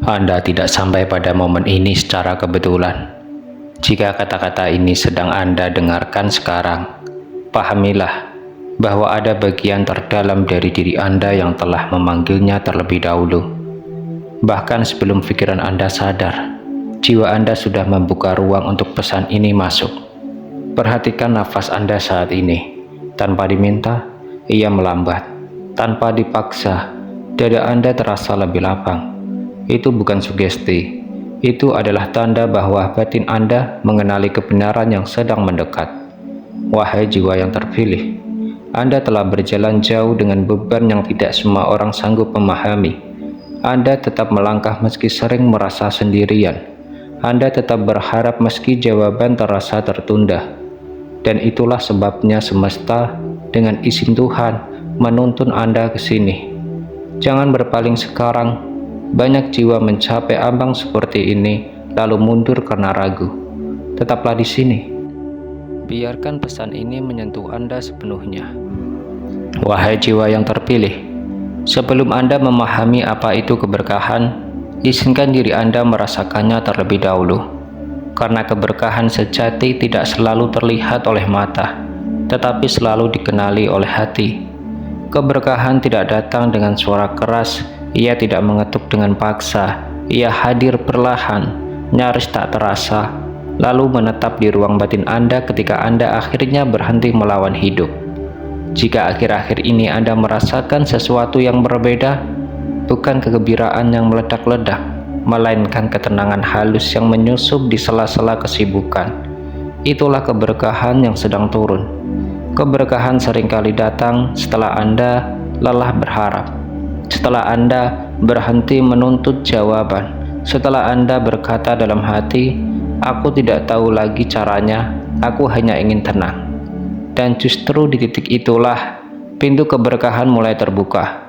Anda tidak sampai pada momen ini secara kebetulan. Jika kata-kata ini sedang Anda dengarkan sekarang, pahamilah bahwa ada bagian terdalam dari diri Anda yang telah memanggilnya terlebih dahulu. Bahkan sebelum pikiran Anda sadar, jiwa Anda sudah membuka ruang untuk pesan ini masuk. Perhatikan nafas Anda saat ini. Tanpa diminta, ia melambat. Tanpa dipaksa, dada Anda terasa lebih lapang. Itu bukan sugesti, itu adalah tanda bahwa batin Anda mengenali kebenaran yang sedang mendekat. Wahai jiwa yang terpilih, Anda telah berjalan jauh dengan beban yang tidak semua orang sanggup memahami. Anda tetap melangkah meski sering merasa sendirian. Anda tetap berharap meski jawaban terasa tertunda. Dan itulah sebabnya semesta dengan izin Tuhan menuntun Anda ke sini. Jangan berpaling sekarang. Banyak jiwa mencapai ambang seperti ini, lalu mundur karena ragu. Tetaplah di sini. Biarkan pesan ini menyentuh Anda sepenuhnya. Wahai jiwa yang terpilih, sebelum Anda memahami apa itu keberkahan, izinkan diri Anda merasakannya terlebih dahulu. Karena keberkahan sejati tidak selalu terlihat oleh mata, tetapi selalu dikenali oleh hati. Keberkahan tidak datang dengan suara keras. Ia tidak mengetuk dengan paksa, ia hadir perlahan, nyaris tak terasa, lalu menetap di ruang batin Anda ketika Anda akhirnya berhenti melawan hidup. Jika akhir-akhir ini Anda merasakan sesuatu yang berbeda, bukan kegembiraan yang meledak-ledak, melainkan ketenangan halus yang menyusup di sela-sela kesibukan. Itulah keberkahan yang sedang turun. Keberkahan seringkali datang setelah Anda lelah berharap. Setelah Anda berhenti menuntut jawaban, setelah Anda berkata dalam hati, "Aku tidak tahu lagi caranya, aku hanya ingin tenang." Dan justru di titik itulah pintu keberkahan mulai terbuka.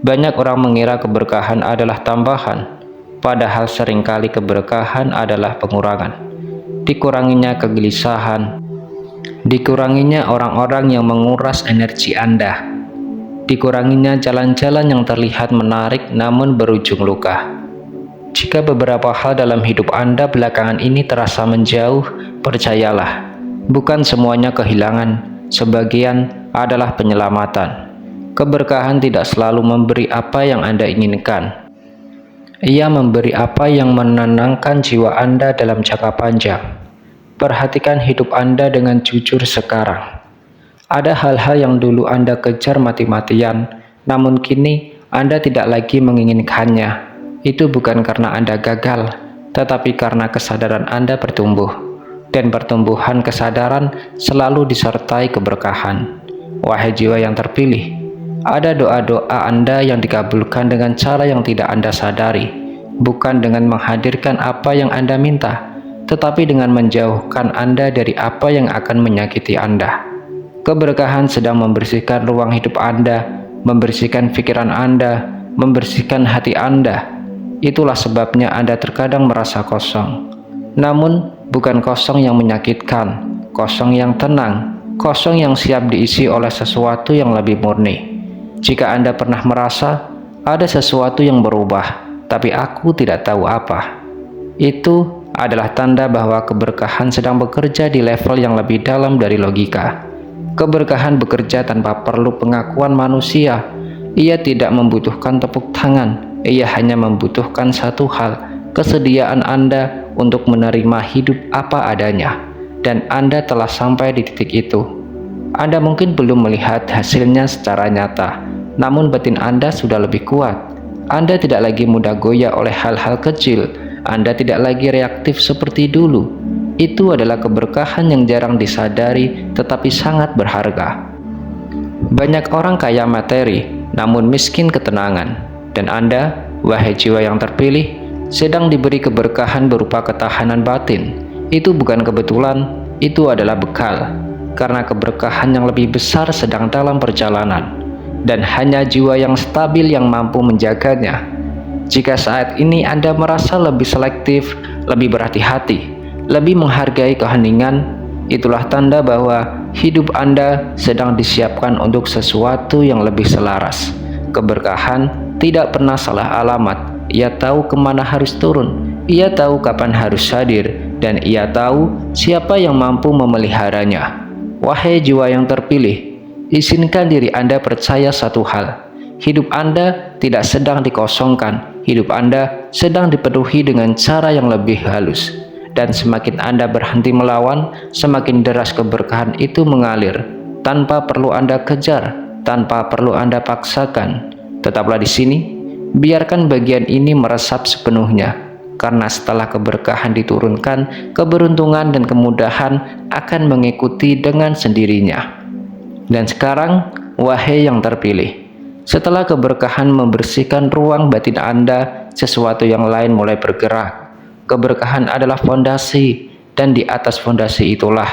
Banyak orang mengira keberkahan adalah tambahan, padahal seringkali keberkahan adalah pengurangan. Dikuranginya kegelisahan, dikuranginya orang-orang yang menguras energi Anda, dikuranginya jalan-jalan yang terlihat menarik namun berujung luka. Jika beberapa hal dalam hidup Anda belakangan ini terasa menjauh, percayalah, bukan semuanya kehilangan, sebagian adalah penyelamatan. Keberkahan tidak selalu memberi apa yang Anda inginkan. Ia memberi apa yang menenangkan jiwa Anda dalam jangka panjang. Perhatikan hidup Anda dengan jujur sekarang. Ada hal-hal yang dulu Anda kejar mati-matian, namun kini Anda tidak lagi menginginkannya. Itu bukan karena Anda gagal, tetapi karena kesadaran Anda bertumbuh. Dan pertumbuhan kesadaran selalu disertai keberkahan. Wahai jiwa yang terpilih, ada doa-doa Anda yang dikabulkan dengan cara yang tidak Anda sadari, bukan dengan menghadirkan apa yang Anda minta, tetapi dengan menjauhkan Anda dari apa yang akan menyakiti Anda. Keberkahan sedang membersihkan ruang hidup Anda, membersihkan pikiran Anda, membersihkan hati Anda. Itulah sebabnya Anda terkadang merasa kosong. Namun, bukan kosong yang menyakitkan, kosong yang tenang, kosong yang siap diisi oleh sesuatu yang lebih murni. Jika Anda pernah merasa ada sesuatu yang berubah, tapi aku tidak tahu apa, itu adalah tanda bahwa keberkahan sedang bekerja di level yang lebih dalam dari logika. Keberkahan bekerja tanpa perlu pengakuan manusia. Ia tidak membutuhkan tepuk tangan. Ia hanya membutuhkan satu hal, kesediaan Anda untuk menerima hidup apa adanya. Dan Anda telah sampai di titik itu. Anda mungkin belum melihat hasilnya secara nyata, namun batin Anda sudah lebih kuat. Anda tidak lagi mudah goyah oleh hal-hal kecil. Anda tidak lagi reaktif seperti dulu. Itu adalah keberkahan yang jarang disadari tetapi sangat berharga. Banyak orang kaya materi namun miskin ketenangan. Dan Anda, wahai jiwa yang terpilih, sedang diberi keberkahan berupa ketahanan batin. Itu bukan kebetulan, itu adalah bekal. Karena keberkahan yang lebih besar sedang dalam perjalanan. Dan hanya jiwa yang stabil yang mampu menjaganya. Jika saat ini Anda merasa lebih selektif, lebih berhati-hati, lebih menghargai keheningan, itulah tanda bahwa hidup Anda sedang disiapkan untuk sesuatu yang lebih selaras. Keberkahan tidak pernah salah alamat, Ia tahu kemana harus turun, ia tahu kapan harus hadir, dan ia tahu siapa yang mampu memeliharanya. Wahai jiwa yang terpilih, izinkan diri Anda percaya satu hal. Hidup Anda tidak sedang dikosongkan, hidup Anda sedang dipenuhi dengan cara yang lebih halus. Dan semakin Anda berhenti melawan, semakin deras keberkahan itu mengalir, tanpa perlu Anda kejar, tanpa perlu Anda paksakan. Tetaplah di sini, biarkan bagian ini meresap sepenuhnya, karena setelah keberkahan diturunkan, keberuntungan dan kemudahan akan mengikuti dengan sendirinya. Dan sekarang, wahai yang terpilih, setelah keberkahan membersihkan ruang batin Anda, sesuatu yang lain mulai bergerak. Keberkahan adalah fondasi, dan di atas fondasi itulah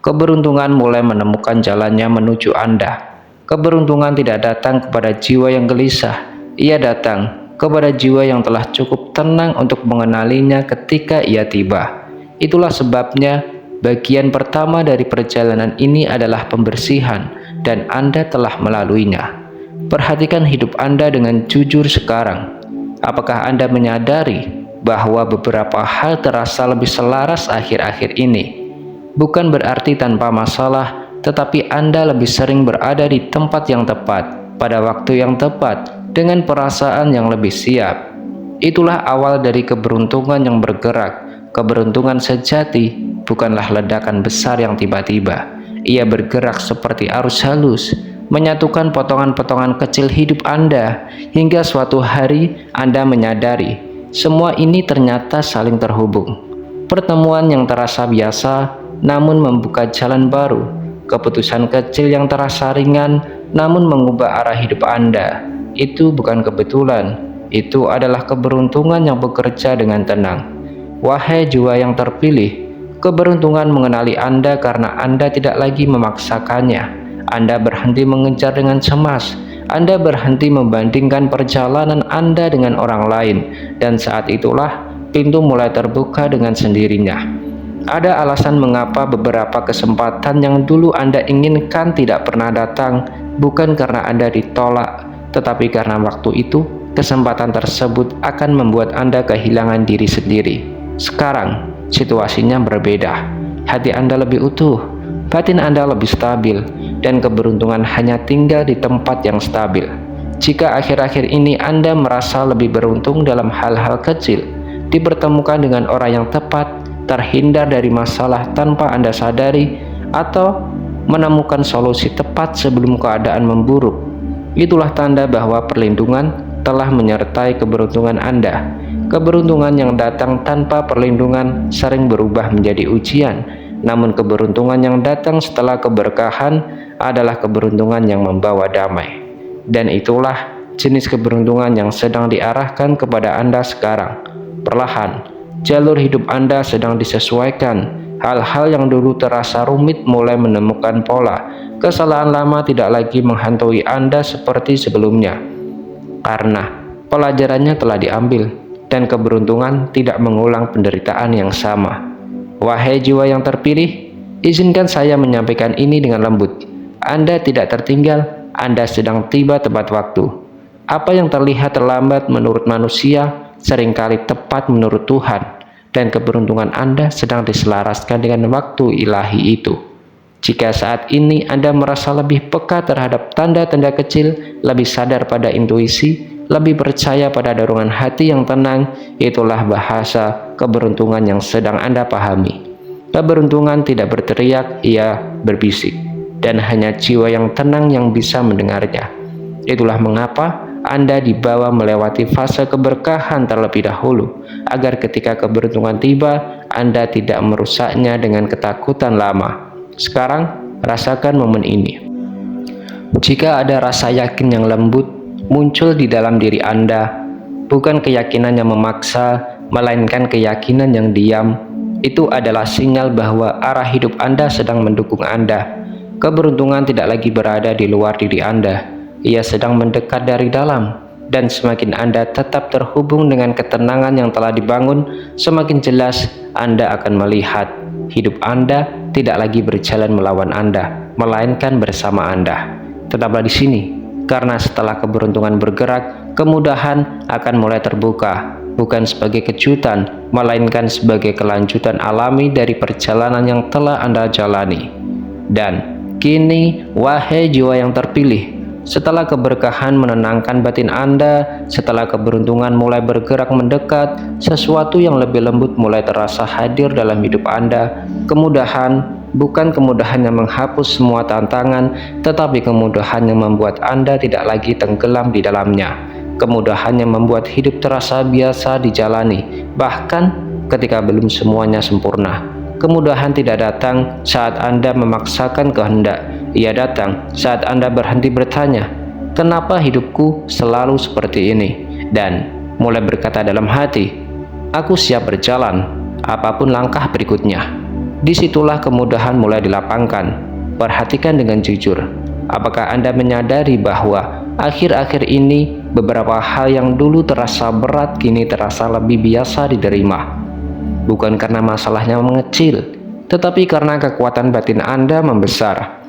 keberuntungan mulai menemukan jalannya menuju Anda. Keberuntungan tidak datang kepada jiwa yang gelisah, ia datang kepada jiwa yang telah cukup tenang untuk mengenalinya ketika ia tiba. Itulah sebabnya bagian pertama dari perjalanan ini adalah pembersihan, dan Anda telah melaluinya. Perhatikan hidup Anda dengan jujur sekarang. Apakah Anda menyadari bahwa beberapa hal terasa lebih selaras akhir-akhir ini? Bukan berarti tanpa masalah, tetapi Anda lebih sering berada di tempat yang tepat, pada waktu yang tepat, dengan perasaan yang lebih siap. Itulah awal dari keberuntungan yang bergerak. Keberuntungan sejati bukanlah ledakan besar yang tiba-tiba. Ia bergerak seperti arus halus, menyatukan potongan-potongan kecil hidup Anda, hingga suatu hari Anda menyadari semua ini ternyata saling terhubung. Pertemuan yang terasa biasa namun membuka jalan baru, keputusan kecil yang terasa ringan namun mengubah arah hidup Anda. Itu bukan kebetulan, itu adalah keberuntungan yang bekerja dengan tenang. Wahai jiwa yang terpilih, keberuntungan mengenali Anda karena Anda tidak lagi memaksakannya. Anda berhenti mengejar dengan cemas, Anda berhenti membandingkan perjalanan Anda dengan orang lain, dan saat itulah pintu mulai terbuka dengan sendirinya. Ada alasan mengapa beberapa kesempatan yang dulu Anda inginkan tidak pernah datang, bukan karena Anda ditolak, tetapi karena waktu itu kesempatan tersebut akan membuat Anda kehilangan diri sendiri. Sekarang situasinya berbeda. Hati Anda lebih utuh, batin Anda lebih stabil, dan keberuntungan hanya tinggal di tempat yang stabil. Jika akhir-akhir ini Anda merasa lebih beruntung dalam hal-hal kecil, dipertemukan dengan orang yang tepat, terhindar dari masalah tanpa Anda sadari, atau menemukan solusi tepat sebelum keadaan memburuk, itulah tanda bahwa perlindungan telah menyertai keberuntungan Anda. Keberuntungan yang datang tanpa perlindungan sering berubah menjadi ujian, namun keberuntungan yang datang setelah keberkahan adalah keberuntungan yang membawa damai. Dan itulah jenis keberuntungan yang sedang diarahkan kepada Anda sekarang. Perlahan, jalur hidup Anda sedang disesuaikan. Hal-hal yang dulu terasa rumit mulai menemukan pola. Kesalahan lama tidak lagi menghantui Anda seperti sebelumnya, karena pelajarannya telah diambil, dan keberuntungan tidak mengulang penderitaan yang sama. Wahai jiwa yang terpilih, izinkan saya menyampaikan ini dengan lembut. Anda tidak tertinggal, Anda sedang tiba tepat waktu. Apa yang terlihat terlambat menurut manusia, seringkali tepat menurut Tuhan. Dan keberuntungan Anda sedang diselaraskan dengan waktu ilahi itu. Jika saat ini Anda merasa lebih peka terhadap tanda-tanda kecil, lebih sadar pada intuisi, lebih percaya pada dorongan hati yang tenang, itulah bahasa keberuntungan yang sedang Anda pahami. Keberuntungan tidak berteriak, ia berbisik, dan hanya jiwa yang tenang yang bisa mendengarnya. Itulah mengapa Anda dibawa melewati fase keberkahan terlebih dahulu, agar ketika keberuntungan tiba, Anda tidak merusaknya dengan ketakutan lama. Sekarang, rasakan momen ini. Jika ada rasa yakin yang lembut muncul di dalam diri Anda, bukan keyakinan yang memaksa, melainkan keyakinan yang diam, itu adalah sinyal bahwa arah hidup Anda sedang mendukung Anda. Keberuntungan tidak lagi berada di luar diri Anda. Ia sedang mendekat dari dalam, dan semakin Anda tetap terhubung dengan ketenangan yang telah dibangun, semakin jelas Anda akan melihat hidup Anda tidak lagi berjalan melawan Anda, melainkan bersama Anda. Tetaplah di sini, karena setelah keberuntungan bergerak, kemudahan akan mulai terbuka, bukan sebagai kejutan, melainkan sebagai kelanjutan alami dari perjalanan yang telah Anda jalani. Dan kini, wahai jiwa yang terpilih, setelah keberkahan menenangkan batin Anda, setelah keberuntungan mulai bergerak mendekat, sesuatu yang lebih lembut mulai terasa hadir dalam hidup Anda. Kemudahan bukan kemudahan yang menghapus semua tantangan, tetapi kemudahan yang membuat Anda tidak lagi tenggelam di dalamnya. Kemudahan yang membuat hidup terasa biasa dijalani, bahkan ketika belum semuanya sempurna. Kemudahan tidak datang saat Anda memaksakan kehendak. Ia datang saat Anda berhenti bertanya, "Kenapa hidupku selalu seperti ini?" Dan mulai berkata dalam hati, "Aku siap berjalan, apapun langkah berikutnya." Disitulah kemudahan mulai dilapangkan. Perhatikan dengan jujur, apakah Anda menyadari bahwa akhir-akhir ini beberapa hal yang dulu terasa berat kini terasa lebih biasa diterima? Bukan karena masalahnya mengecil, tetapi karena kekuatan batin Anda membesar.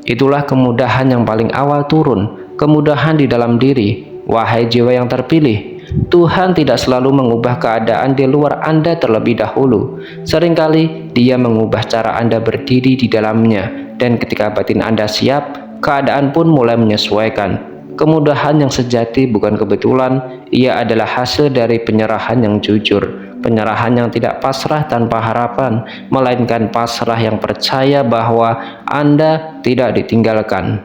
Itulah kemudahan yang paling awal turun, kemudahan di dalam diri. Wahai jiwa yang terpilih, Tuhan tidak selalu mengubah keadaan di luar Anda terlebih dahulu. Seringkali Dia mengubah cara Anda berdiri di dalamnya, dan ketika batin Anda siap, keadaan pun mulai menyesuaikan. Kemudahan yang sejati bukan kebetulan, ia adalah hasil dari penyerahan yang jujur, penyerahan yang tidak pasrah tanpa harapan, melainkan pasrah yang percaya bahwa Anda tidak ditinggalkan.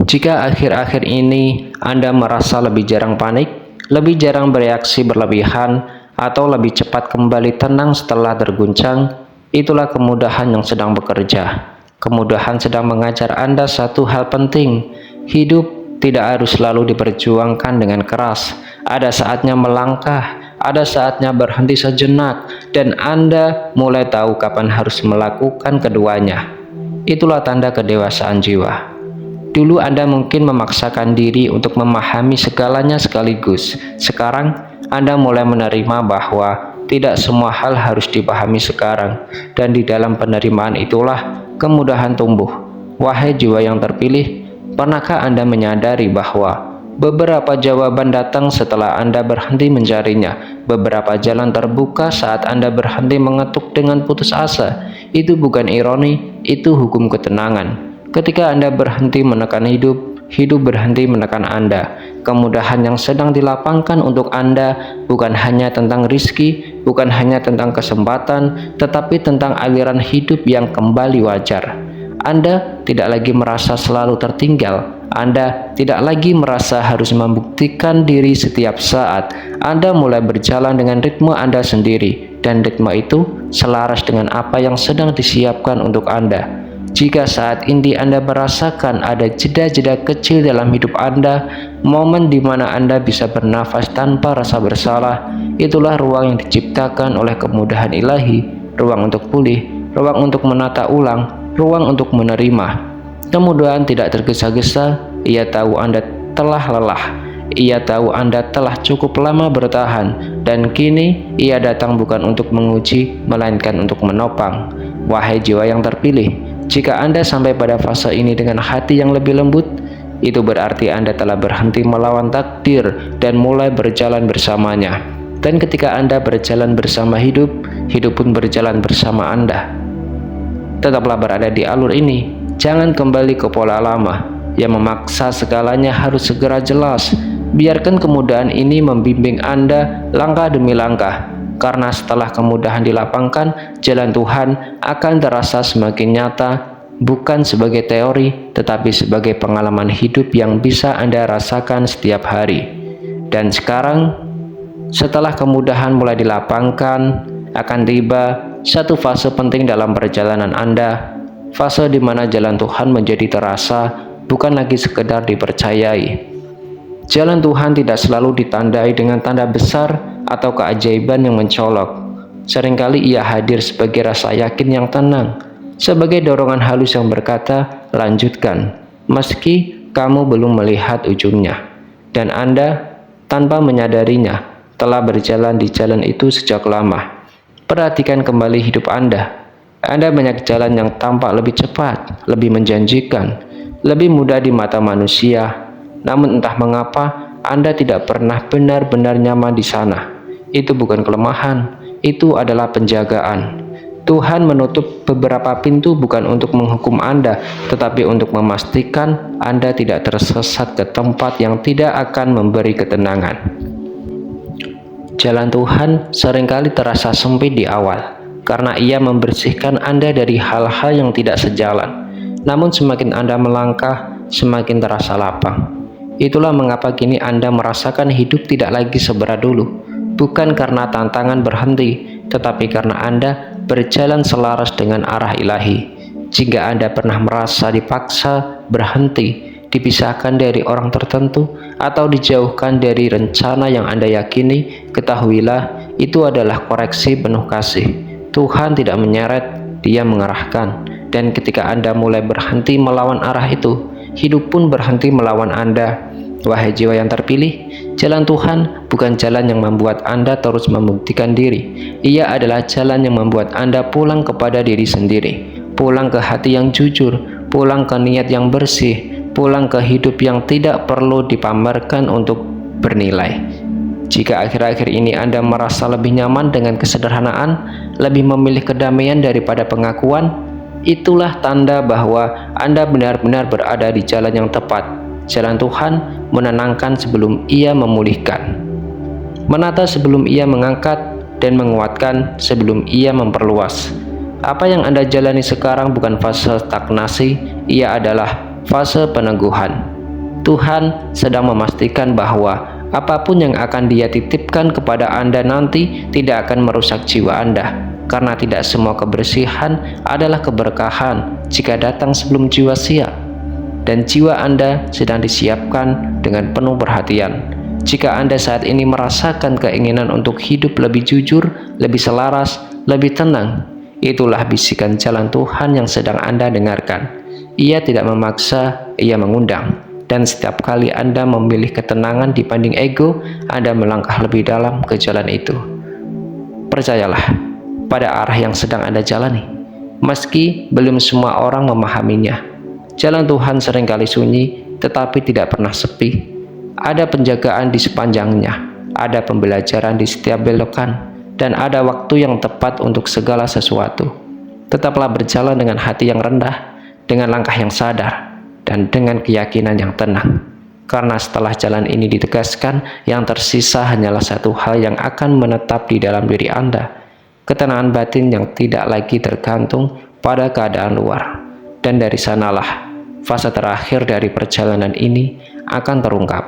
Jika akhir-akhir ini Anda merasa lebih jarang panik, lebih jarang bereaksi berlebihan, atau lebih cepat kembali tenang setelah terguncang, itulah kemudahan yang sedang bekerja. Kemudahan sedang mengajar Anda satu hal penting: hidup tidak harus selalu diperjuangkan dengan keras. Ada saatnya melangkah, ada saatnya berhenti sejenak, dan Anda mulai tahu kapan harus melakukan keduanya. Itulah tanda kedewasaan jiwa. Dulu Anda mungkin memaksakan diri untuk memahami segalanya sekaligus. Sekarang Anda mulai menerima bahwa tidak semua hal harus dipahami sekarang, dan di dalam penerimaan itulah kemudahan tumbuh. Wahai jiwa yang terpilih, pernahkah Anda menyadari bahwa beberapa jawaban datang setelah Anda berhenti mencarinya? Beberapa jalan terbuka saat Anda berhenti mengetuk dengan putus asa. Itu bukan ironi, itu hukum ketenangan. Ketika Anda berhenti menekan hidup, hidup berhenti menekan Anda. Kemudahan yang sedang dilapangkan untuk Anda bukan hanya tentang rizki, bukan hanya tentang kesempatan, tetapi tentang aliran hidup yang kembali wajar. Anda tidak lagi merasa selalu tertinggal. Anda tidak lagi merasa harus membuktikan diri setiap saat. Anda mulai berjalan dengan ritme Anda sendiri, dan ritme itu selaras dengan apa yang sedang disiapkan untuk Anda. Jika saat ini Anda merasakan ada jeda-jeda kecil dalam hidup Anda, momen di mana Anda bisa bernafas tanpa rasa bersalah, itulah ruang yang diciptakan oleh kemudahan ilahi, ruang untuk pulih, ruang untuk menata ulang, ruang untuk menerima. Kemudahan tidak tergesa-gesa. Ia tahu Anda telah lelah, ia tahu Anda telah cukup lama bertahan, dan kini ia datang bukan untuk menguji, melainkan untuk menopang. Wahai jiwa yang terpilih, jika Anda sampai pada fase ini dengan hati yang lebih lembut, itu berarti Anda telah berhenti melawan takdir dan mulai berjalan bersamanya. Dan ketika Anda berjalan bersama hidup, hidup pun berjalan bersama Anda. Tetaplah berada di alur ini, jangan kembali ke pola lama yang memaksa segalanya harus segera jelas. Biarkan kemudahan ini membimbing Anda langkah demi langkah, karena setelah kemudahan dilapangkan, jalan Tuhan akan terasa semakin nyata, bukan sebagai teori, tetapi sebagai pengalaman hidup yang bisa Anda rasakan setiap hari. Dan sekarang, setelah kemudahan mulai dilapangkan, akan tiba satu fase penting dalam perjalanan Anda, fase di mana jalan Tuhan menjadi terasa, bukan lagi sekedar dipercayai. Jalan Tuhan tidak selalu ditandai dengan tanda besar atau keajaiban yang mencolok. Seringkali ia hadir sebagai rasa yakin yang tenang, sebagai dorongan halus yang berkata, "Lanjutkan, meski kamu belum melihat ujungnya." Dan Anda, tanpa menyadarinya, telah berjalan di jalan itu sejak lama. Perhatikan kembali hidup Anda. Anda banyak jalan yang tampak lebih cepat, lebih menjanjikan, lebih mudah di mata manusia. Namun entah mengapa, Anda tidak pernah benar-benar nyaman di sana. Itu bukan kelemahan, itu adalah penjagaan. Tuhan menutup beberapa pintu bukan untuk menghukum Anda, tetapi untuk memastikan Anda tidak tersesat ke tempat yang tidak akan memberi ketenangan. Jalan Tuhan seringkali terasa sempit di awal, karena Ia membersihkan Anda dari hal-hal yang tidak sejalan. Namun semakin Anda melangkah, semakin terasa lapang. Itulah mengapa kini Anda merasakan hidup tidak lagi seberat dulu. Bukan karena tantangan berhenti, tetapi karena Anda berjalan selaras dengan arah ilahi. Jika Anda pernah merasa dipaksa berhenti, dipisahkan dari orang tertentu, atau dijauhkan dari rencana yang Anda yakini, ketahuilah itu adalah koreksi penuh kasih. Tuhan tidak menyeret, Dia mengarahkan. Dan ketika Anda mulai berhenti melawan arah itu, hidup pun berhenti melawan Anda. Wahai jiwa yang terpilih, jalan Tuhan bukan jalan yang membuat Anda terus membuktikan diri. Ia adalah jalan yang membuat Anda pulang kepada diri sendiri, pulang ke hati yang jujur, pulang ke niat yang bersih, pulang ke hidup yang tidak perlu dipamerkan untuk bernilai. Jika akhir-akhir ini Anda merasa lebih nyaman dengan kesederhanaan, lebih memilih kedamaian daripada pengakuan, itulah tanda bahwa Anda benar-benar berada di jalan yang tepat. Jalan Tuhan menenangkan sebelum Ia memulihkan, menata sebelum Ia mengangkat, dan menguatkan sebelum Ia memperluas. Apa yang Anda jalani sekarang bukan fase stagnasi, ia adalah fase peneguhan. Tuhan sedang memastikan bahwa apapun yang akan Dia titipkan kepada Anda nanti tidak akan merusak jiwa Anda, karena tidak semua kebersihan adalah keberkahan jika datang sebelum jiwa siap. Dan jiwa Anda sedang disiapkan dengan penuh perhatian. Jika Anda saat ini merasakan keinginan untuk hidup lebih jujur, lebih selaras, lebih tenang, itulah bisikan jalan Tuhan yang sedang Anda dengarkan. Ia tidak memaksa, Ia mengundang. Dan setiap kali Anda memilih ketenangan dibanding ego, Anda melangkah lebih dalam ke jalan itu. Percayalah pada arah yang sedang Anda jalani, meski belum semua orang memahaminya. Jalan Tuhan seringkali sunyi, tetapi tidak pernah sepi. Ada penjagaan di sepanjangnya, ada pembelajaran di setiap belokan, dan ada waktu yang tepat untuk segala sesuatu. Tetaplah berjalan dengan hati yang rendah, dengan langkah yang sadar, dan dengan keyakinan yang tenang. Karena setelah jalan ini ditegaskan, yang tersisa hanyalah satu hal yang akan menetap di dalam diri Anda. Ketenangan batin yang tidak lagi tergantung pada keadaan luar. Dan dari sanalah fase terakhir dari perjalanan ini akan terungkap.